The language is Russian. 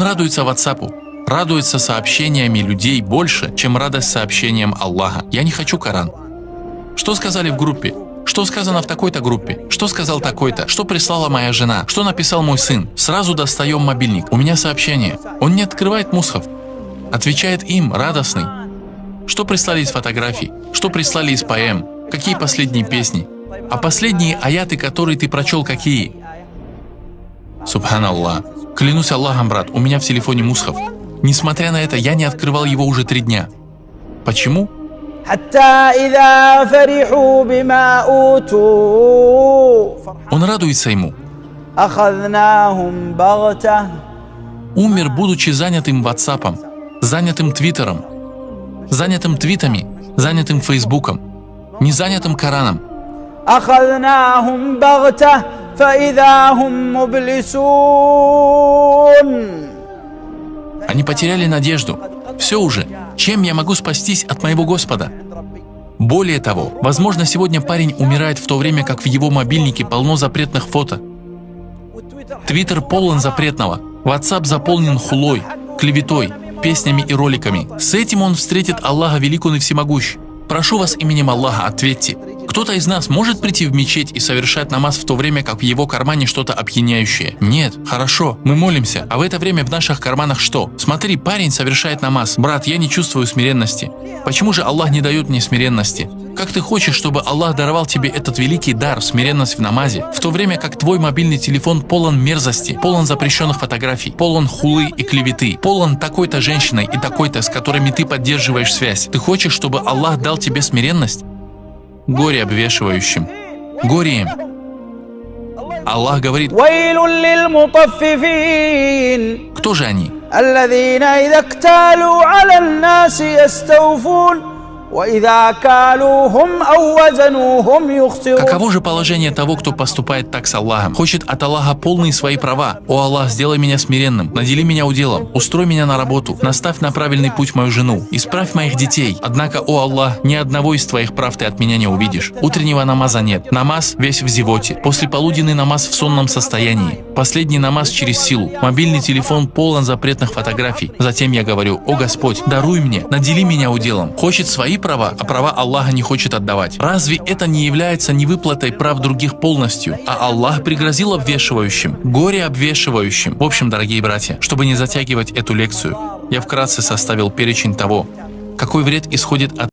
радуется WhatsApp, радуется сообщениями людей больше, чем радость сообщениям Аллаха. Я не хочу Коран. Что сказали в группе? Что сказано в такой-то группе? Что сказал такой-то? Что прислала моя жена? Что написал мой сын? Сразу достаем мобильник. У меня сообщение. Он не открывает мусхаф. Отвечает им, радостный. Что прислали из фотографий? Что прислали из поэм? Какие последние песни? А последние аяты, которые ты прочел, какие? Субханаллах. Клянусь Аллахом, брат, у меня в телефоне мусхаф. Несмотря на это, я не открывал его уже 3 дня. Почему? Он радуется ему. Умер, будучи занятым WhatsApp, занятым Твиттером, занятым твитами, занятым Фейсбуком, не занятым Кораном. Они потеряли надежду. Все уже. Чем я могу спастись от моего Господа? Более того, возможно, сегодня парень умирает в то время, как в его мобильнике полно запретных фото. Твиттер полон запретного. WhatsApp заполнен хулой, клеветой, песнями и роликами. С этим он встретит Аллаха велик он и всемогущ. Прошу вас именем Аллаха, ответьте. Кто-то из нас может прийти в мечеть и совершать намаз в то время, как в его кармане что-то опьяняющее? Нет. Хорошо, мы молимся, а в это время в наших карманах что? Смотри, парень совершает намаз. Брат, я не чувствую смиренности. Почему же Аллах не дает мне смиренности? Как ты хочешь, чтобы Аллах даровал тебе этот великий дар, смиренность в намазе, в то время как твой мобильный телефон полон мерзости, полон запрещенных фотографий, полон хулы и клеветы, полон такой-то женщиной и такой-то, с которыми ты поддерживаешь связь? Ты хочешь, чтобы Аллах дал тебе смиренность? Горе обвешивающим. Горе им. Аллах говорит, кто же они? Каково же положение того, кто поступает так с Аллахом? Хочет от Аллаха полные свои права. О Аллах, сделай меня смиренным, надели меня уделом, устрой меня на работу, наставь на правильный путь мою жену, исправь моих детей. Однако, о Аллах, ни одного из твоих прав ты от меня не увидишь. Утреннего намаза нет. Намаз весь в зевоте. Послеполуденный намаз в сонном состоянии. Последний намаз через силу. Мобильный телефон полон запретных фотографий. Затем я говорю, о Господь, даруй мне, надели меня уделом. Хочет свои права, а права Аллаха не хочет отдавать. Разве это не является невыплатой прав других полностью? А Аллах пригрозил обвешивающим, горе обвешивающим. В общем, дорогие братья, чтобы не затягивать эту лекцию, я вкратце составил перечень того, какой вред исходит от